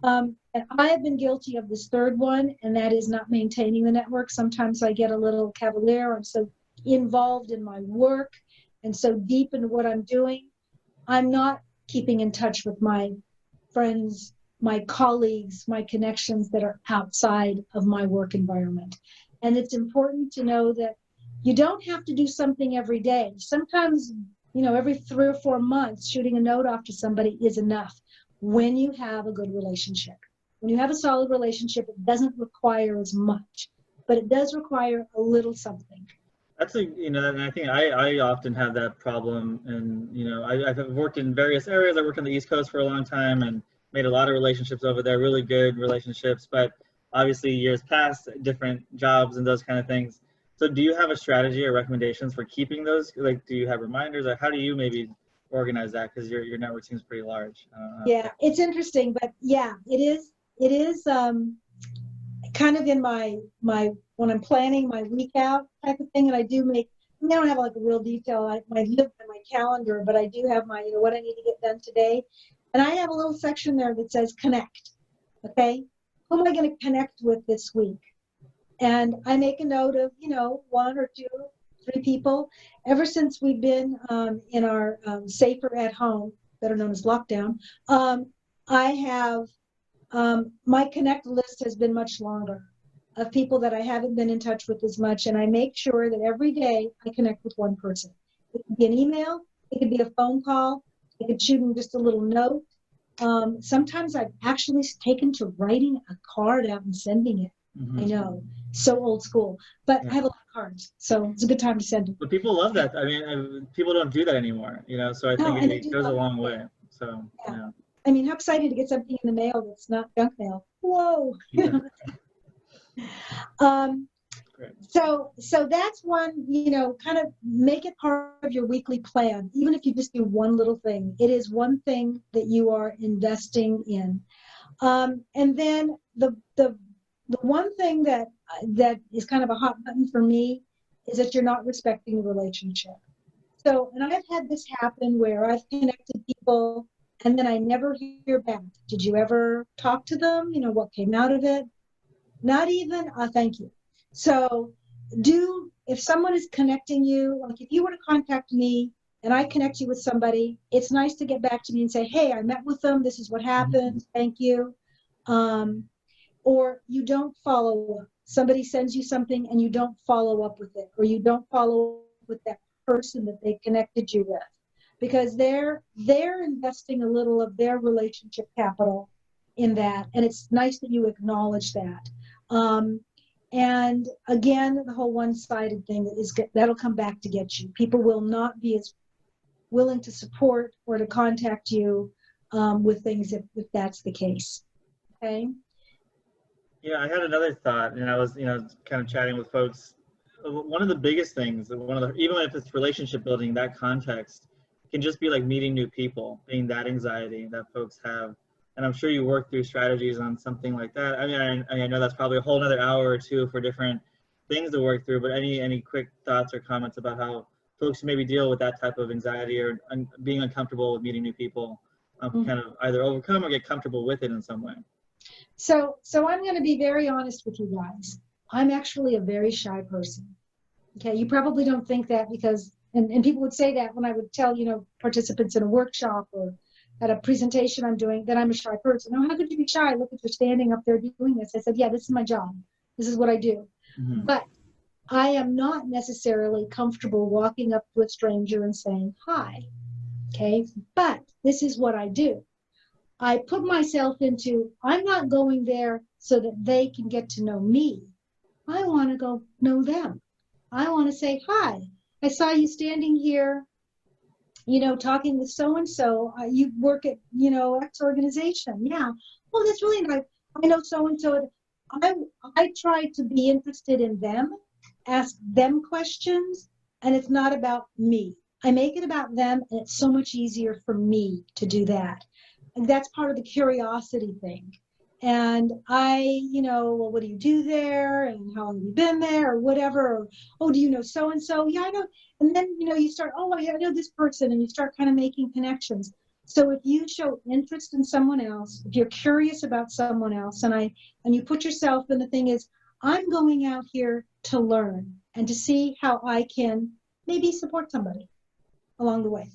And I have been guilty of this third one, and that is not maintaining the network. Sometimes I get a little cavalier. I'm so involved in my work and so deep in what I'm doing, I'm not keeping in touch with my friends, my colleagues, my connections that are outside of my work environment. And it's important to know that you don't have to do something every day. Sometimes, every 3 or 4 months, shooting a note off to somebody is enough when you have a good relationship. When you have a solid relationship, it doesn't require as much. but it does require a little something. That's a, you know, and I think I often have that problem. And, you know, I've worked in various areas. I worked on the East Coast for a long time and made a lot of relationships over there, really good relationships. But obviously years past, different jobs and those kind of things. So do you have a strategy or recommendations for keeping those? Like, do you have reminders? Or how do you maybe organize that? Because your network seems pretty large. Yeah, it's interesting, but yeah, it is kind of in my when I'm planning my week out type of thing, and I do make. I mean, I don't have like a real detail. I live in my calendar, but I do have my, you know, what I need to get done today, and I have a little section there that says connect. Okay, who am I going to connect with this week? And I make a note of, you know, 1 or 2, 3 people. Ever since we've been in our safer at home, better known as lockdown, I have my connect list has been much longer of people that I haven't been in touch with as much. And I make sure that every day I connect with one person. It could be an email, it could be a phone call, I could shoot them just a little note. Sometimes I've actually taken to writing a card out and sending it. I know, so old school, but I have a lot of cards, so it's a good time to send them. But people love that. I mean, people don't do that anymore, you know, so I think it goes a long way. So, yeah. I mean, how excited to get something in the mail that's not junk mail. Whoa. Yeah. So that's one, you know, kind of make it part of your weekly plan. Even if you just do one little thing, it is one thing that you are investing in. And then the one thing that is kind of a hot button for me is that you're not respecting the relationship. So, and I've had this happen where I've connected people and then I never hear back. Did you ever talk to them? You know, what came out of it? Not even a thank you. So if someone is connecting you, like if you were to contact me and I connect you with somebody, it's nice to get back to me and say, hey, I met with them. This is what happened. Thank you. Or you don't follow up. Somebody sends you something and you don't follow up with it, or you don't follow up with that person that they connected you with, because they're investing a little of their relationship capital in that, and it's nice that you acknowledge that. And again, the whole one-sided thing that'll come back to get you. People will not be as willing to support or to contact you with things if that's the case. Okay. Yeah, I had another thought, and I was, you know, kind of chatting with folks. One of the biggest things, even if it's relationship building, that context can just be like meeting new people, being that anxiety that folks have. And I'm sure you work through strategies on something like that. I mean, I know that's probably a whole another hour or two for different things to work through, but any quick thoughts or comments about how folks maybe deal with that type of anxiety or being uncomfortable with meeting new people, kind of either overcome or get comfortable with it in some way? So I'm going to be very honest with you guys. I'm actually a very shy person. Okay, you probably don't think that because, and people would say that when I would tell, you know, participants in a workshop or at a presentation I'm doing, that I'm a shy person. Oh, how could you be shy? Look at you standing up there doing this. I said, yeah, this is my job. This is what I do. But I am not necessarily comfortable walking up to a stranger and saying hi. Okay, but this is what I do. I put myself into, I'm not going there so that they can get to know me. I want to go know them. I want to say, hi, I saw you standing here, you know, talking with so-and-so. You work at, you know, X organization. Yeah. Well, that's really nice. I know so-and-so. I try to be interested in them, ask them questions, and it's not about me. I make it about them, and it's so much easier for me to do that. And that's part of the curiosity thing. And you know, well, what do you do there? And how long have you been there? Or whatever. Or, oh, do you know so-and-so? Yeah, I know. And then, you know, you start, oh, I know this person. And you start kind of making connections. So if you show interest in someone else, if you're curious about someone else, and you put yourself, and the thing is, I'm going out here to learn and to see how I can maybe support somebody along the way.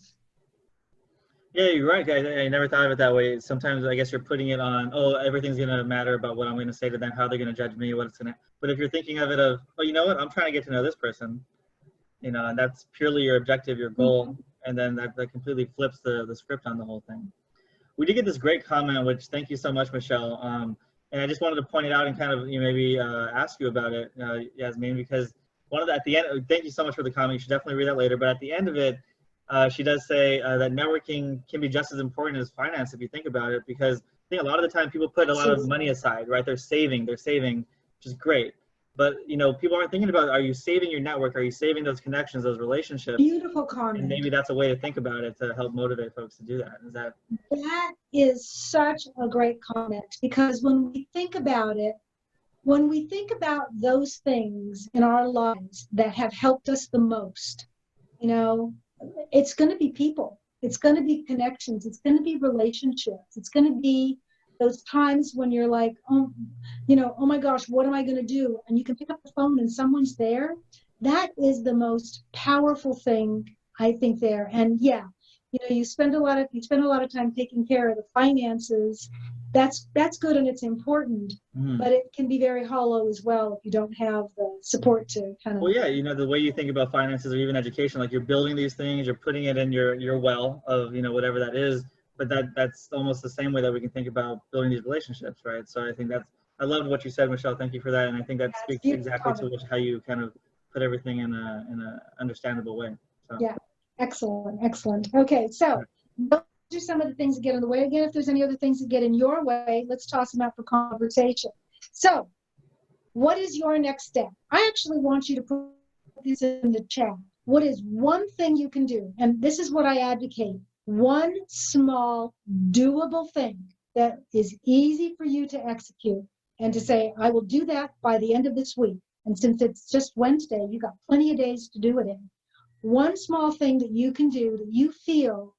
Yeah, you're right. I never thought of it that way. Sometimes I guess you're putting it on, oh, everything's going to matter about what I'm going to say to them, how they're going to judge me, what it's going to, but if you're thinking of it of, oh, you know what, I'm trying to get to know this person, you know, and that's purely your objective, your goal, and then that completely flips the script on the whole thing. We did get this great comment, which thank you so much, Michelle. And And I just wanted to point it out and kind of maybe ask you about it, Yasmean, because one of the, at the end, thank you so much for the comment. You should definitely read that later. But at the end of it, she does say that networking can be just as important as finance if you think about it, because I think a lot of the time people put a lot of money aside, right? They're saving, which is great. But people aren't thinking about, are you saving your network? Are you saving those connections, those relationships? Beautiful comment. And maybe that's a way to think about it to help motivate folks to do that. Is that? That is such a great comment, because when we think about it, when we think about those things in our lives that have helped us the most, it's going to be people. It's going to be connections. It's going to be relationships. It's going to be those times when you're like, oh my gosh, what am I going to do? And you can pick up the phone and someone's there. That is the most powerful thing, I think, there. And yeah, you spend a lot of time taking care of the finances. That's good and it's important, but it can be very hollow as well if you don't have the support to kind of. Well, yeah, the way you think about finances or even education, like you're building these things, you're putting it in your well of whatever that is. But that's almost the same way that we can think about building these relationships, right? So I think I loved what you said, Michelle. Thank you for that, and I think that speaks exactly to how you kind of put everything in a understandable way. So. Yeah, excellent. Okay, so those are some of the things that get in the way. Again, if there's any other things that get in your way, let's toss them out for conversation. So, what is your next step? I actually want you to put this in the chat. What is one thing you can do? And this is what I advocate. One small, doable thing that is easy for you to execute and to say, I will do that by the end of this week. And since it's just Wednesday, you got plenty of days to do it in. One small thing that you can do that you feel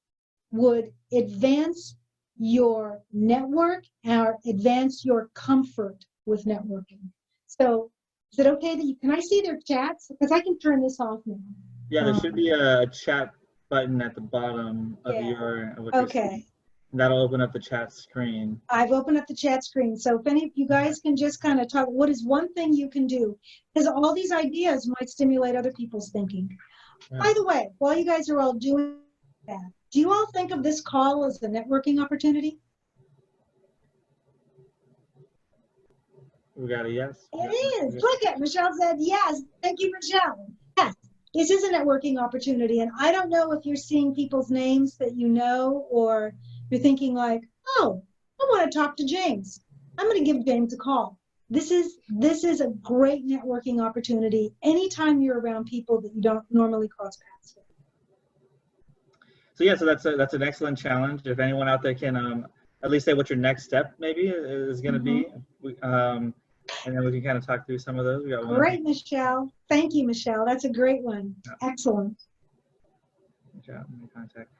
would advance your network or advance your comfort with networking. So is it okay that can I see their chats? Because I can turn this off now. Yeah, there should be a chat button at the bottom of okay. That'll open up the chat screen. I've opened up the chat screen. So if any of you guys can just kind of talk, what is one thing you can do? Because all these ideas might stimulate other people's thinking. Yeah. By the way, while you guys are all doing that, do you all think of this call as a networking opportunity? We got a yes. It is. Look at Michelle said yes. Thank you, Michelle. Yes. This is a networking opportunity, and I don't know if you're seeing people's names that you know, or you're thinking like, oh, I want to talk to James. I'm going to give James a call. This is a great networking opportunity anytime you're around people that you don't normally cross paths with. So yeah, so that's an excellent challenge. If anyone out there can at least say what your next step maybe is going to be, and then we can kind of talk through some of those. We got one. Great, Michelle. Thank you, Michelle. That's a great one. Yeah. Excellent. Good job. Contact.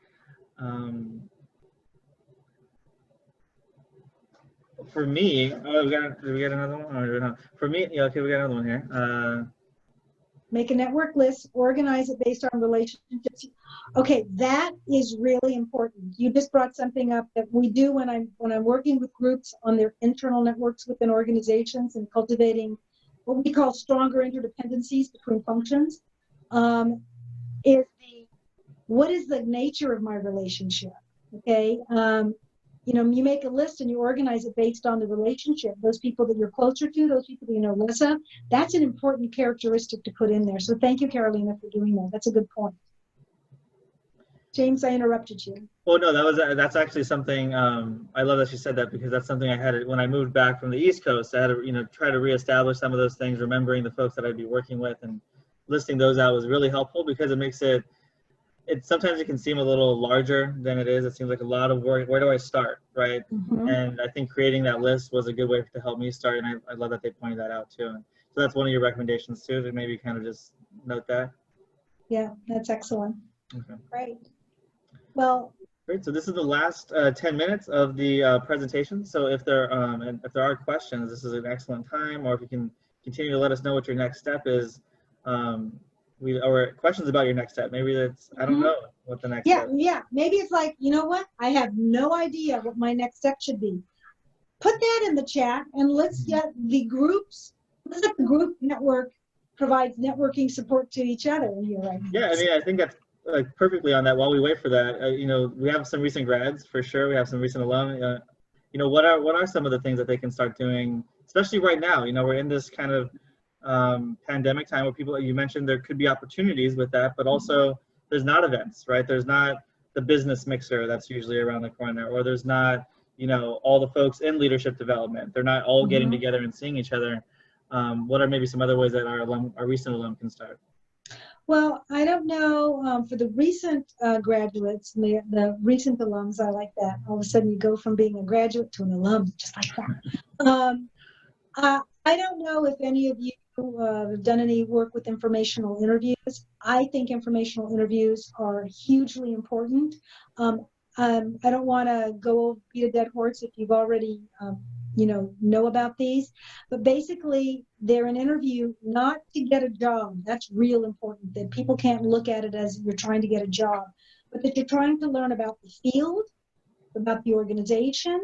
For me, did we get another one? Or no? For me, yeah, okay, we got another one here. Make a network list, organize it based on relationships. Okay, that is really important. You just brought something up that we do when I'm working with groups on their internal networks within organizations and cultivating what we call stronger interdependencies between functions. What is the nature of my relationship? Okay. You make a list and you organize it based on the relationship. Those people that you're closer to, those people that you know less of, that's an important characteristic to put in there. So thank you, Carolina, for doing that. That's a good point. James, I interrupted you. Oh no, that's actually something. I love that you said that, because that's something I had when I moved back from the East Coast. I had to try to reestablish some of those things, remembering the folks that I'd be working with, and listing those out was really helpful, because it makes it sometimes it can seem a little larger than it is. It seems like a lot of work. Where do I start, right? And I think creating that list was a good way to help me start, and I love that they pointed that out too. And so that's one of your recommendations too, to maybe kind of just note that. Yeah, that's excellent. Okay. Great. Well. Great. So this is the last 10 minutes of the presentation. So if there are questions, this is an excellent time, or if you can continue to let us know what your next step is. Or questions about your next step. Maybe that's, I don't know what the next step is. Yeah. Maybe it's like, you know what? I have no idea what my next step should be. Put that in the chat, and let's get the groups. Let's let the group network provides networking support to each other here right now. Yeah, I mean, I think that's perfectly on that. While we wait for that, we have some recent grads for sure. We have some recent alum. what are some of the things that they can start doing, especially right now? We're in this kind of pandemic time where people, you mentioned there could be opportunities with that, but also there's not events, right? There's not the business mixer that's usually around the corner, or there's not, all the folks in leadership development. They're not all getting together and seeing each other. What are maybe some other ways that our recent alum can start? Well, I don't know, for the recent graduates, the recent alums, I like that. All of a sudden you go from being a graduate to an alum, just like that. I don't know if any of you have done any work with informational interviews. I think informational interviews are hugely important. I don't want to go beat a dead horse if you've already know about these, but basically they're an interview not to get a job. That's real important, that people can't look at it as you're trying to get a job, but that you're trying to learn about the field, about the organization.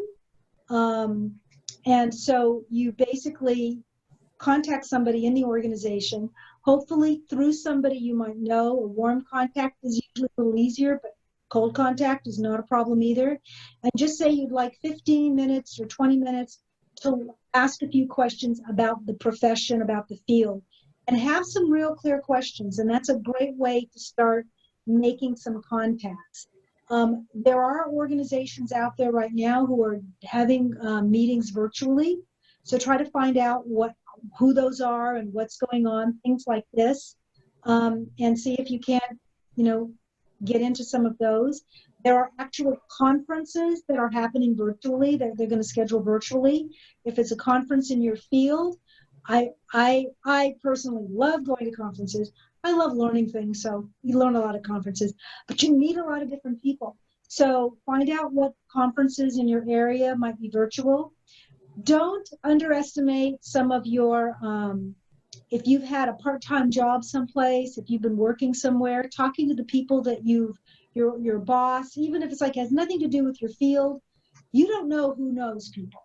And so you basically contact somebody in the organization, hopefully through somebody you might know. A warm contact is usually a little easier, but cold contact is not a problem either. And just say you'd like 15 minutes or 20 minutes to ask a few questions about the profession, about the field, and have some real clear questions. And that's a great way to start making some contacts. There are organizations out there right now who are having meetings virtually. So try to find out who those are and what's going on, things like this, and see if you can't, get into some of those. There are actual conferences that are happening virtually, that they're going to schedule virtually. If it's a conference in your field, I personally love going to conferences. I love learning things, so you learn a lot at conferences, but you meet a lot of different people. So find out what conferences in your area might be virtual. Don't underestimate some of your, if you've had a part-time job someplace, if you've been working somewhere, talking to the people that your boss, even if it's like has nothing to do with your field, you don't know who knows people.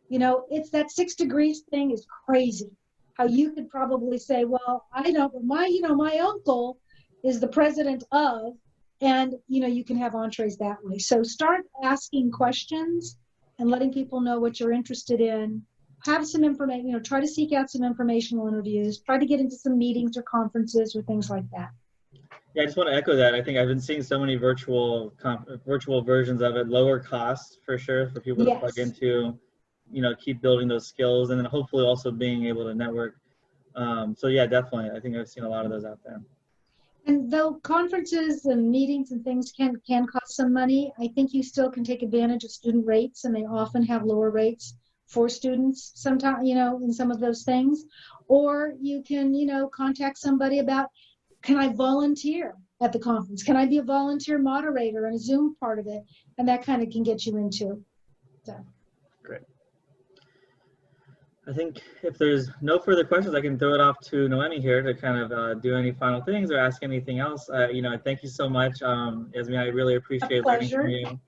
It's that 6 degrees thing is crazy. How you could probably say, well, I don't, my uncle is the president of, and you can have entrees that way. So start asking questions and letting people know what you're interested in. Have some information, try to seek out some informational interviews, try to get into some meetings or conferences or things like that. Yeah, I just want to echo that. I think I've been seeing so many virtual versions of it, lower cost for sure, for people to plug into, keep building those skills, and then hopefully also being able to network. So yeah, definitely. I think I've seen a lot of those out there. And though conferences and meetings and things can cost some money, I think you still can take advantage of student rates, and they often have lower rates for students sometimes, in some of those things. Or you can, contact somebody about, can I volunteer at the conference? Can I be a volunteer moderator and a Zoom part of it? And that kind of can get you into. So. Great. I think if there's no further questions, I can throw it off to Noemi here to kind of do any final things or ask anything else. Thank you so much, Yesmean. I really appreciate learning from you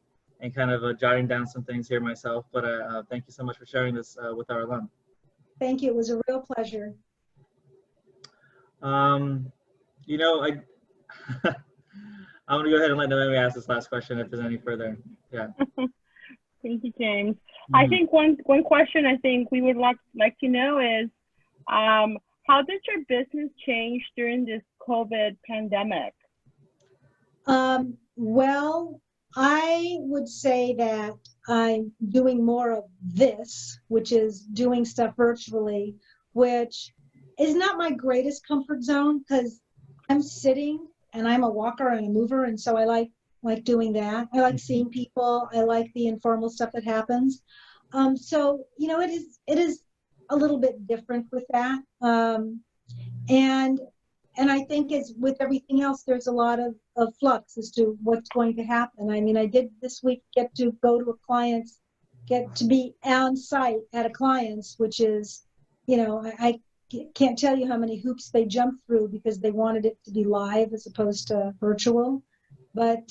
and kind of jotting down some things here myself. But thank you so much for sharing this with our alum. Thank you. It was a real pleasure. I'm going to go ahead and let Noemi ask this last question if there's any further. Yeah. Thank you, James. I think one question I think we would like to know is, how did your business change during this COVID pandemic? Well, I would say that I'm doing more of this, which is doing stuff virtually, which is not my greatest comfort zone because I'm sitting and I'm a walker and a mover, and so I like doing that. I like seeing people. I like the informal stuff that happens. So it is a little bit different with that. And I think as with everything else, there's a lot of flux as to what's going to happen. I mean, I did this week get to go to a client's, get to be on site at a client's, which is, I can't tell you how many hoops they jumped through because they wanted it to be live as opposed to virtual. But,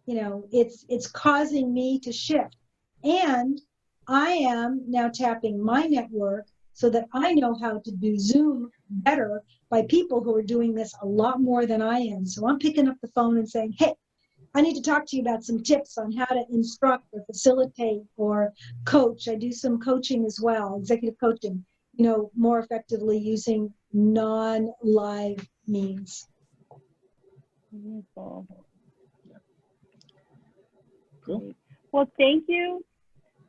it's causing me to shift. And I am now tapping my network so that I know how to do Zoom better by people who are doing this a lot more than I am. So I'm picking up the phone and saying, hey, I need to talk to you about some tips on how to instruct or facilitate or coach. I do some coaching as well, executive coaching, you know, more effectively using non-live means. Wonderful. Cool. Great. Well, thank you,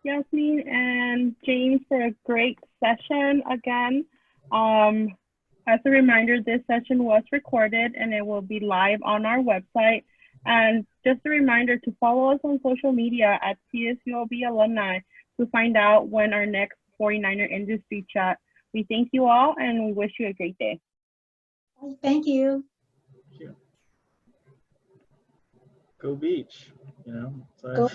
Yasmin and James, for a great session again. As a reminder, this session was recorded and it will be live on our website. And just a reminder to follow us on social media at CSULB Alumni to find out when our next 49er industry chat. We thank you all and we wish you a great day. Thank you. Thank you. Go Beach, you know. So Go